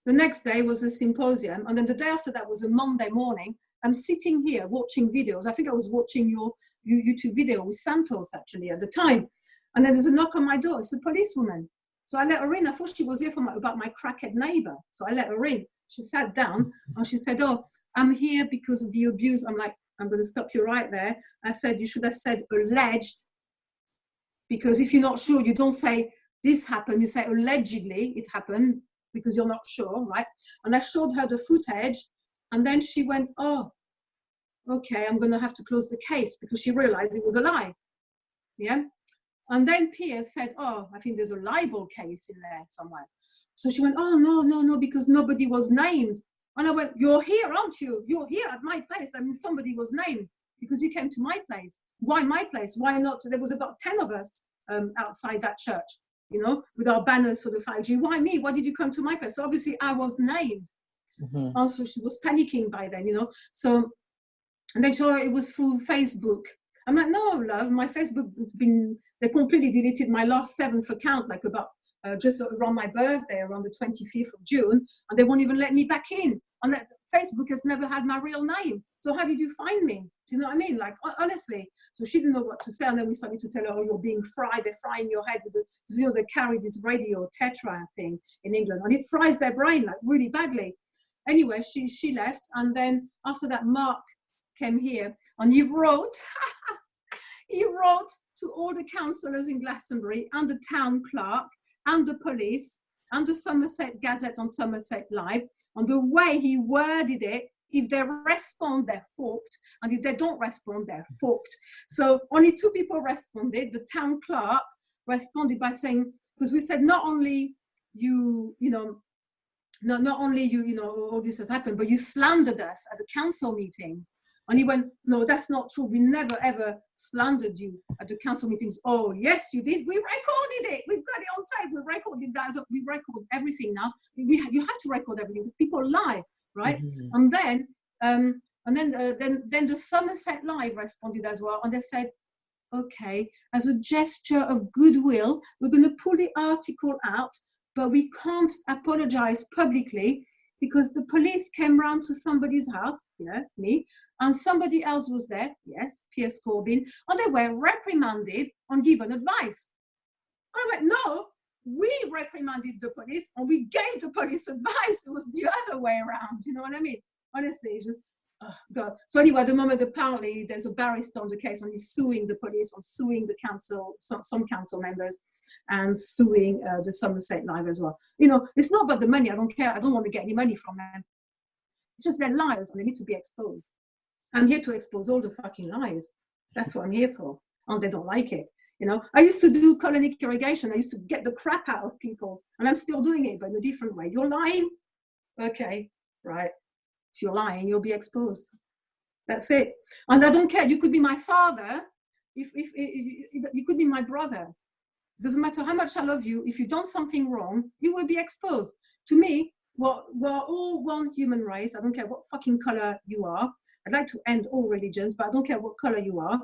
the next day was a symposium, and then the day after that was a Monday morning. I'm sitting here watching videos. I think I was watching your YouTube video with Santos actually at the time. And then there's a knock on my door. It's a policewoman. So I let her in. I thought she was here about my crackhead neighbor. So I let her in. She sat down and she said, oh, I'm here because of the abuse. I'm like, I'm going to stop you right there. I said, you should have said alleged, because if you're not sure, you don't say this happened. You say allegedly it happened, because you're not sure, right? And I showed her the footage, and then she went, oh, okay, I'm going to have to close the case, because she realized it was a lie, yeah? And then Piers said, oh, I think there's a libel case in there somewhere. So she went, oh, no, because nobody was named. And I went, you're here, aren't you? You're here at my place. I mean, somebody was named, because you came to my place. Why my place? Why not? There was about 10 of us outside that church, you know, with our banners for the 5G. Why me? Why did you come to my place? So obviously I was named. Also, she was panicking by then, you know. So, and then it was through Facebook. I'm like, no, love, my Facebook has been, they completely deleted my last 7th account, like about just around my birthday, around the 25th of June, and they won't even let me back in. And that Facebook has never had my real name. So how did you find me? Do you know what I mean? Like, honestly. So she didn't know what to say. And then we started to tell her, oh, you're being fried. They're frying your head with because, you know, they carry this radio tetra thing in England, and it fries their brain like really badly. Anyway, she left. And then after that, Mark came here and he wrote, he wrote to all the councillors in Glastonbury and the town clerk and the police and the Somerset Gazette on Somerset Live. And the way he worded it, if they respond, they're fucked. And if they don't respond, they're fucked. So only 2 people responded. The town clerk responded by saying, because we said not only you know, not only you know, all this has happened, but you slandered us at the council meetings. And he went, no, that's not true. We never, ever slandered you at the council meetings. Oh, yes, you did. We recorded it. We've got it on tape. We recorded that. We record everything now. You have to record everything because people lie, right? And then the Somerset Live responded as well. And they said, okay, as a gesture of goodwill, we're going to pull the article out, but we can't apologize publicly because the police came round to somebody's house, yeah, me, and somebody else was there, yes, Piers Corbin, and they were reprimanded and given advice. And I went, no, we reprimanded the police and we gave the police advice. It was the other way around, you know what I mean? Honestly, it's just, oh God. So anyway, at the moment, apparently there's a barrister on the case and he's suing the police and suing the council, some council members, and suing the Somerset Live as well. You know, it's not about the money. I don't care. I don't want to get any money from them. It's just their lies, and they need to be exposed. I'm here to expose all the fucking lies. That's what I'm here for. And they don't like it. You know, I used to do colonic irrigation. I used to get the crap out of people, and I'm still doing it, but in a different way. You're lying? Okay, right. If you're lying, you'll be exposed. That's it. And I don't care. You could be my father. If you could be my brother. It doesn't matter how much I love you. If you've done something wrong, you will be exposed. To me, we're all one human race. I don't care what fucking color you are. I'd like to end all religions, but I don't care what color you are.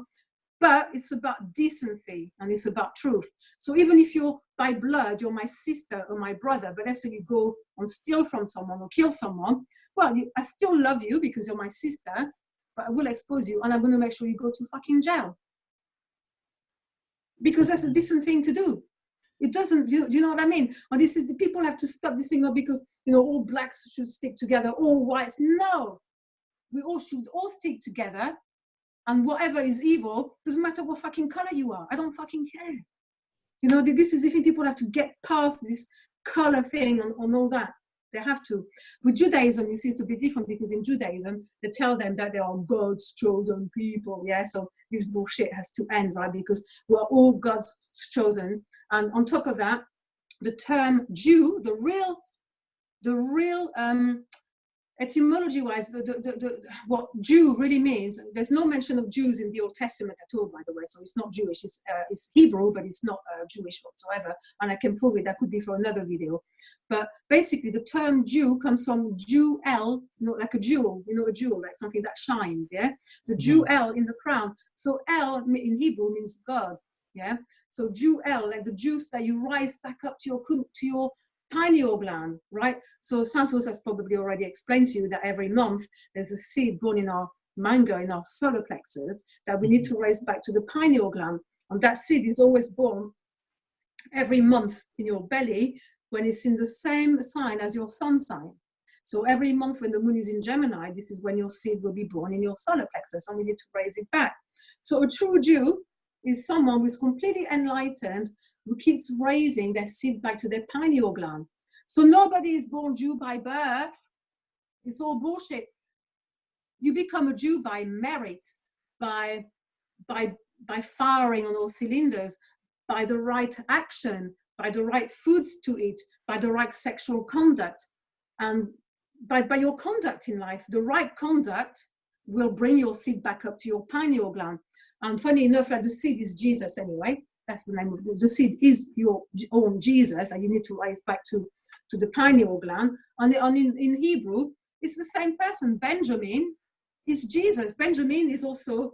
But it's about decency and it's about truth. So even if you're by blood, you're my sister or my brother, but let's say you go and steal from someone or kill someone, well, I still love you because you're my sister, but I will expose you and I'm going to make sure you go to fucking jail. Because that's a decent thing to do. It doesn't, do you know what I mean? And this is, the people have to stop this thing because, you know, all blacks should stick together, all whites. No, we all should all stick together. And whatever is evil, doesn't matter what fucking color you are. I don't fucking care. You know, this is, if people have to get past this color thing and all that. They have to. With Judaism, you see, it's a bit different because in Judaism, they tell them that they are God's chosen people. Yeah, so this bullshit has to end, right? Because we're all God's chosen. And on top of that, the term Jew, the real etymology-wise, what Jew really means, there's no mention of Jews in the Old Testament at all, by the way, so it's not Jewish, it's Hebrew, but it's not Jewish whatsoever, and I can prove it, that could be for another video. But basically, the term Jew comes from Jewel, like a jewel, a jewel, like something that shines, yeah? The Jewel in the crown. So El in Hebrew means God, yeah? So Jewel, like the juice that you rise back up to your pineal gland, right? So Santos has probably already explained to you that every month there's a seed born in our mango, in our solar plexus, that we need to raise back to the pineal gland. And that seed is always born every month in your belly when it's in the same sign as your sun sign. So every month when the moon is in Gemini, this is when your seed will be born in your solar plexus, and we need to raise it back. So a true Jew is someone who's completely enlightened, who keeps raising their seed back to their pineal gland. So nobody is born Jew by birth. It's all bullshit. You become a Jew by merit, by firing on all cylinders, by the right action, by the right foods to eat, by the right sexual conduct, and by your conduct in life. The right conduct will bring your seed back up to your pineal gland. And funny enough, like the seed is Jesus anyway. That's the name of the seed is your own Jesus, and you need to rise back to the pineal gland. And in Hebrew, it's the same person. Benjamin is Jesus. Benjamin is also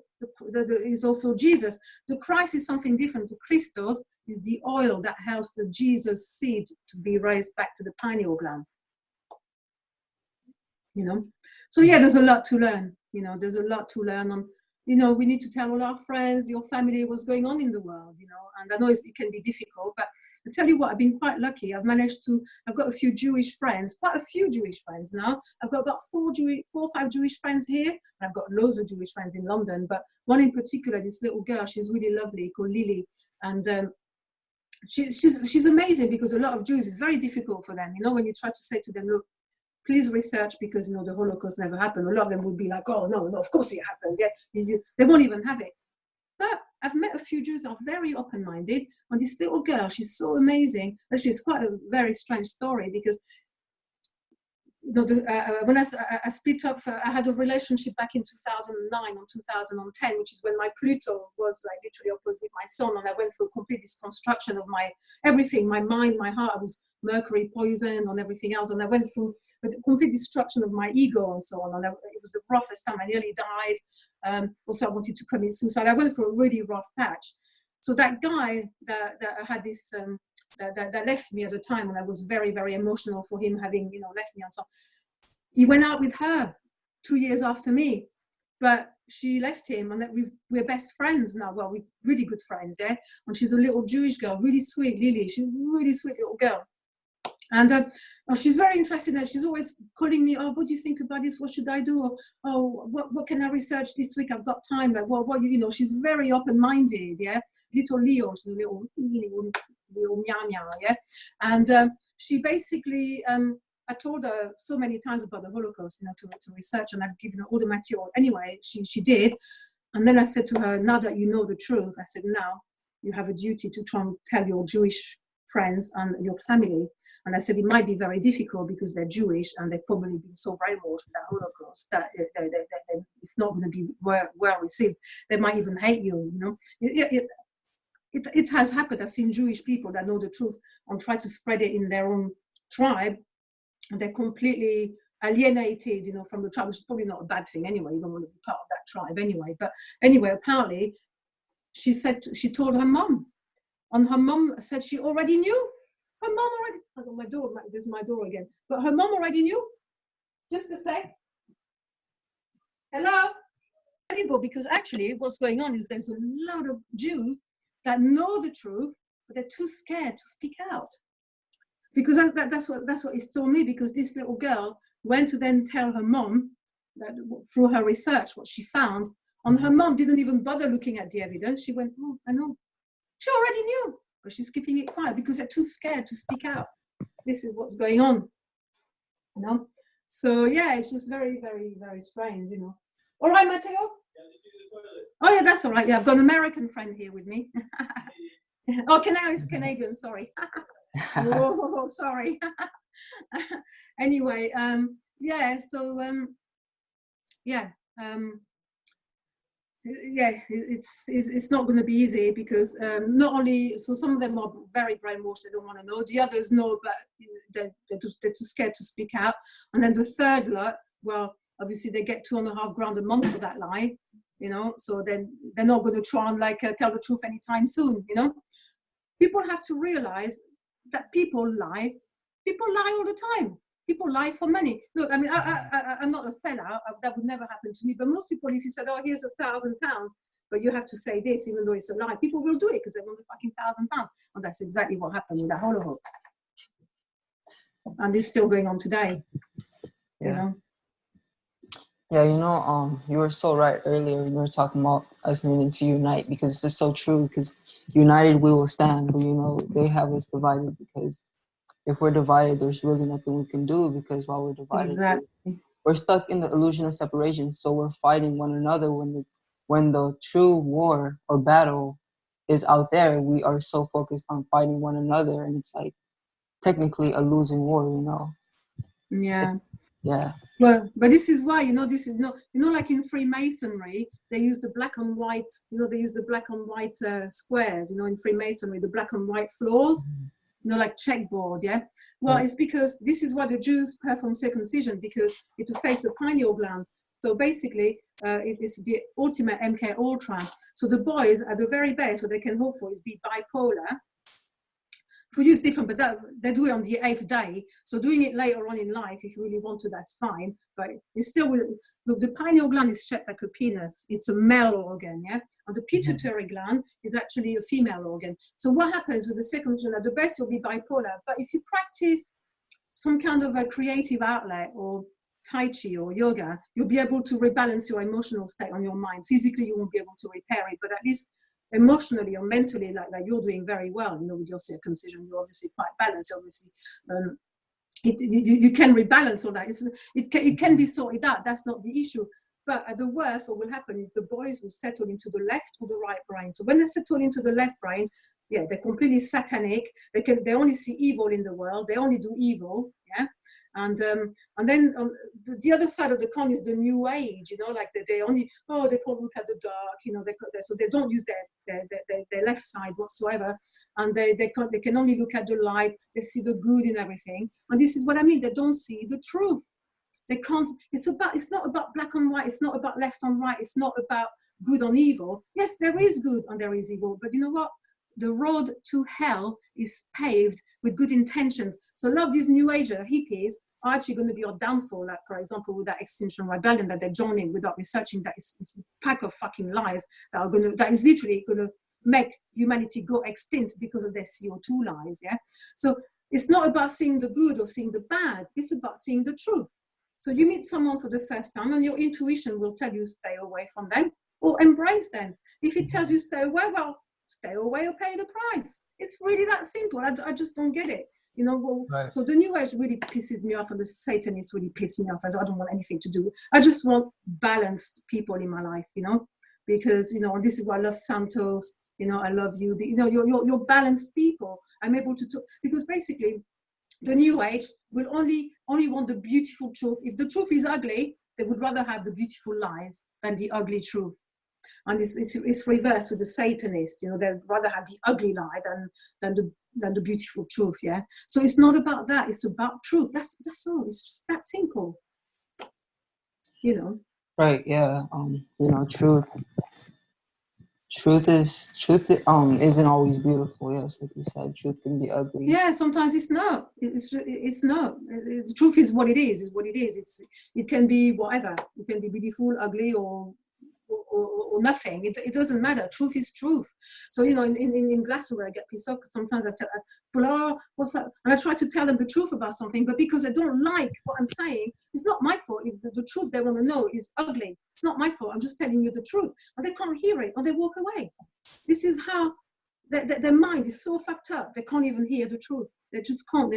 Jesus. The Christ is something different. The Christos is the oil that helps the Jesus seed to be raised back to the pineal gland. So yeah, there's a lot to learn. There's a lot to learn on. We need to tell all our friends, your family, what's going on in the world, and I know it can be difficult, but I tell you what, I've been quite lucky. I've got a few Jewish friends, quite a few Jewish friends now. I've got about 4 or 5 Jewish friends here. I've got loads of Jewish friends in London, but one in particular, this little girl, she's really lovely, called Lily. And she's amazing, because a lot of Jews, it's very difficult for them. When you try to say to them, look, please research, because the Holocaust never happened. A lot of them would be like, oh no, of course it happened. Yeah, they won't even have it. But I've met a few Jews that are very open-minded, and this little girl, she's so amazing. Actually, it's quite a very strange story, because when I split up, I had a relationship back in 2009 or 2010, which is when my Pluto was like literally opposite my Sun, and I went through a complete disconstruction of my everything, my mind, my heart. I was Mercury poisoned and everything else, and I went through a complete destruction of my ego and so on. And it was the roughest time. I nearly died. Also, I wanted to commit suicide. I went through a really rough patch. So that guy that I had this that left me at the time, and I was very, very emotional for him having left me and so on. He went out with her 2 years after me, but she left him, and we're best friends now. Well, we're really good friends, yeah. And she's a little Jewish girl, really sweet, Lily. She's a really sweet little girl. And she's very interested in it. She's always calling me, oh, what do you think about this? What should I do? Or, oh, what can I research this week? I've got time. Like, she's very open-minded, yeah. Little Leo, she's a little meow meow, yeah. And she basically, I told her so many times about the Holocaust, you know, to research, and I've given her all the material. Anyway, she did. And then I said to her, now that you know the truth, I said, now you have a duty to try and tell your Jewish friends and your family. And I said, it might be very difficult because they're Jewish and they've probably been so brainwashed with that Holocaust that it's not going to be well received. They might even hate you, you know. It has happened. I've seen Jewish people that know the truth and try to spread it in their own tribe, and they're completely alienated, you know, from the tribe, which is probably not a bad thing anyway. You don't want to be part of that tribe anyway. But anyway, apparently, she said she told her mom, and her mom said she already knew. Her mom already. I got my door. There's my door again. But her mom already knew. Just to say, hello. Because actually, what's going on is there's a lot of Jews that know the truth, but they're too scared to speak out. Because that's what it's told me. Because this little girl went to then tell her mom that through her research what she found, and her mom didn't even bother looking at the evidence. She went, oh, I know. She already knew, but she's keeping it quiet because they're too scared to speak out. This is what's going on, you know. So yeah, it's just very, very, very strange, you know. All right, Matteo. Oh yeah, that's all right. Yeah, I've got an American friend here with me. Oh, it's Canadian. Sorry. Oh, sorry. Anyway, yeah. So yeah. Yeah, it's not going to be easy because not only, so some of them are very brainwashed, they don't want to know. The others know, but they're too scared to speak out. And then the third lot, well, obviously they get $2,500 a month for that lie, you know. So then they're not going to try and tell the truth anytime soon, you know. People have to realize that people lie. People lie all the time. People lie for money. Look, I mean, I'm not a sellout. That would never happen to me. But most people, if you said, oh, here's £1,000, but you have to say this, even though it's a lie, people will do it because they want the fucking £1,000. And that's exactly what happened with the Holocaust. And it's still going on today. Yeah. You know? Yeah, you know, you were so right earlier when you were talking about us needing to unite, because this is so true, because united we will stand, but you know, they have us divided, because if we're divided, there's really nothing we can do, because while we're divided, Exactly. we're stuck in the illusion of separation. So we're fighting one another when the true war or battle is out there. We are so focused on fighting one another, and it's like technically a losing war, you know. Yeah. Yeah. Well, but this is why, you know, this is not, you know, like in Freemasonry, they use the black and white, you know, they use the black and white squares, you know, in Freemasonry, the black and white floors, you know, like checkboard, yeah? Well, it's because this is why the Jews perform circumcision, because it affects the pineal gland. So basically, it is the ultimate MK Ultra. So the boys at the very best, what they can hope for is be bipolar. For you, it's different, but they do it on the 8th day. So doing it later on in life, if you really want to, that's fine. But it still will. Look, the pineal gland is shaped like a penis. It's a male organ, yeah? And the pituitary gland is actually a female organ. So what happens with the circumcision? At the best, you'll be bipolar. But if you practice some kind of a creative outlet or Tai Chi or yoga, you'll be able to rebalance your emotional state on your mind. Physically, you won't be able to repair it, but at least emotionally or mentally, like you're doing very well, you know, with your circumcision, you're obviously quite balanced, obviously. You can rebalance all that. It can be sorted out. That's not the issue. But at the worst, what will happen is the boys will settle into the left or the right brain. So when they settle into the left brain, yeah, they're completely satanic. They only see evil in the world. They only do evil. Yeah. And then the other side of the coin is the new age, you know, like they only, they can't look at the dark, you know, so they don't use their left side whatsoever, and they can only look at the light. They see the good in everything, and this is what I mean. They don't see the truth. They can't. It's not about black and white. It's not about left and right. It's not about good and evil. Yes, there is good and there is evil, but you know what? The road to hell is paved with good intentions. So a lot of these new age hippies are actually going to be your downfall. Like, for example, with that Extinction Rebellion that they're joining without researching, that it's a pack of fucking lies that is literally going to make humanity go extinct because of their CO2 lies. Yeah. So it's not about seeing the good or seeing the bad. It's about seeing the truth. So you meet someone for the first time and your intuition will tell you stay away from them or embrace them. If it tells you stay away, well, stay away or pay the price. It's really that simple. I just don't get it. You know, well, Right. so the New Age really pisses me off, and the Satanists really piss me off. I don't want anything to do. I just want balanced people in my life, you know, because, you know, and this is why I love Santos. You know, I love you. You know, you're balanced people. I'm able to talk, because basically the New Age will only want the beautiful truth. If the truth is ugly, they would rather have the beautiful lies than the ugly truth. And it's reversed with the Satanists. You know, they'd rather have the ugly lie than the beautiful truth. Yeah. So it's not about that. It's about truth. That's all. It's just that simple. You know. Right. Yeah. You know, isn't always beautiful. Yes, like you said, truth can be ugly. Yeah, sometimes it's not. It's not. The truth is what it is. Is what it is. It can be whatever. It can be beautiful, ugly, or nothing. It doesn't matter. Truth is truth. So, you know, in Glasgow, I get pissed off because sometimes I tell people, oh, what's that? And I try to tell them the truth about something, but because I don't like what I'm saying, it's not my fault. If the truth they want to know is ugly, it's not my fault. I'm just telling you the truth, and they can't hear it, or they walk away. This is how their mind is so fucked up. They can't even hear the truth. They just can't.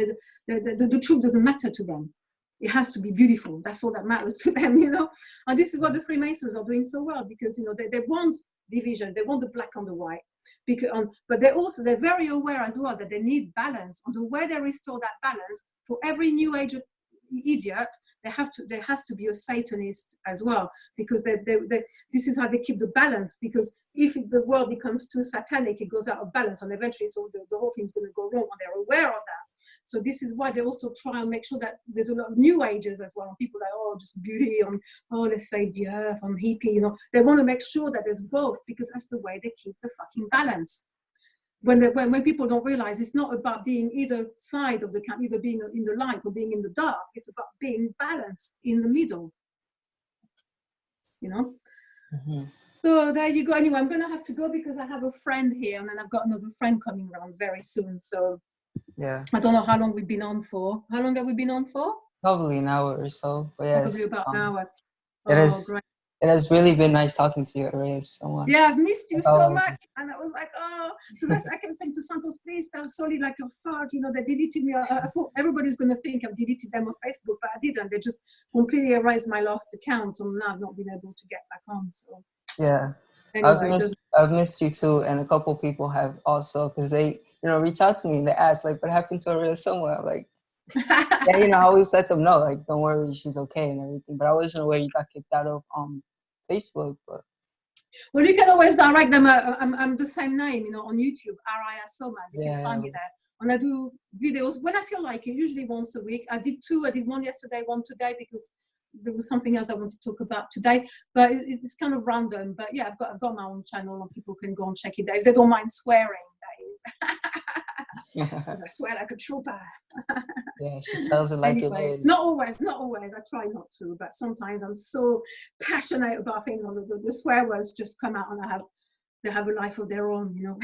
The truth doesn't matter to them. It has to be beautiful. That's all that matters to them, you know. And this is what the Freemasons are doing so well, because, you know, they want division. They want the black on the white. But they're very aware as well that they need balance. And the way they restore that balance, for every New Age idiot, there has to be a Satanist as well, because this is how they keep the balance. Because if the world becomes too satanic, it goes out of balance, and eventually so the whole thing's going to go wrong, and they're aware of that. So this is why they also try and make sure that there's a lot of New Agers as well, and people like, oh, just beauty, on, oh, let's save the earth, on hippie, you know. They want to make sure that there's both, because that's the way they keep the fucking balance. When people don't realize it's not about being either side of the camp, either being in the light or being in the dark. It's about being balanced in the middle, you know. Mm-hmm. So there you go. Anyway, I'm going to have to go because I have a friend here, and then I've got another friend coming around very soon. So yeah, I don't know how long we've been on for. How long have we been on for? Probably an hour or so. But yes, Probably about an hour. it Oh, has great. it has really been nice talking to you, Araya Soma. Yeah, I've missed you Like so always. much. And I was like, oh, because I kept saying to Santos, please tell Solly, like, oh, fuck, you know, they deleted me. I thought everybody's going to think I've deleted them on Facebook, but I didn't. They just completely erased my last account. So now I've not been able to get back on. So Yeah. anyway, I've missed you too, and a couple people have also, because they, reach out to me and they ask, like, what happened to Araya Soma? I'm like, yeah, I always let them know, like, don't worry, she's okay and everything. But I wasn't aware you got kicked out of Facebook. But well, you can always direct them. I'm the same name, you know, on YouTube, Araya Soma. You can find me there. And I do videos when I feel like it, usually once a week. I did two. I did one yesterday, one today, because there was something else I want to talk about today. But it's kind of random. But yeah, I've got my own channel, and people can go and check it out if they don't mind swearing. That is. Because I swear like a trooper. Yeah, she tells it like anyway, it is. Not always. I try not to, but sometimes I'm so passionate about things, and the swear words just come out, and they have a life of their own, you know.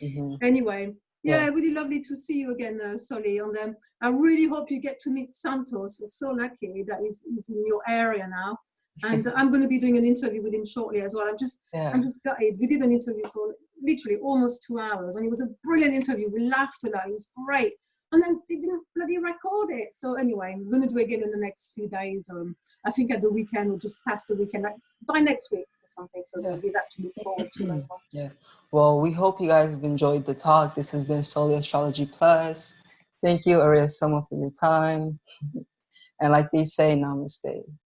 Mm-hmm. Anyway, yeah, really lovely to see you again, Solly. And I really hope you get to meet Santos. We're so lucky that he's in your area now. And I'm going to be doing an interview with him shortly as well. I'm just gutted. We did an interview for literally almost 2 hours, and it was a brilliant interview. We laughed a lot. It was great. And then they didn't bloody record it. So anyway, I'm going to do it again in the next few days. I think at the weekend, or just past the weekend, like by next week or something. So there'll be that to look forward to as well. Yeah. Well, we hope you guys have enjoyed the talk. This has been Solar Astrology Plus. Thank you, Araya Soma, for your time. And like they say, namaste.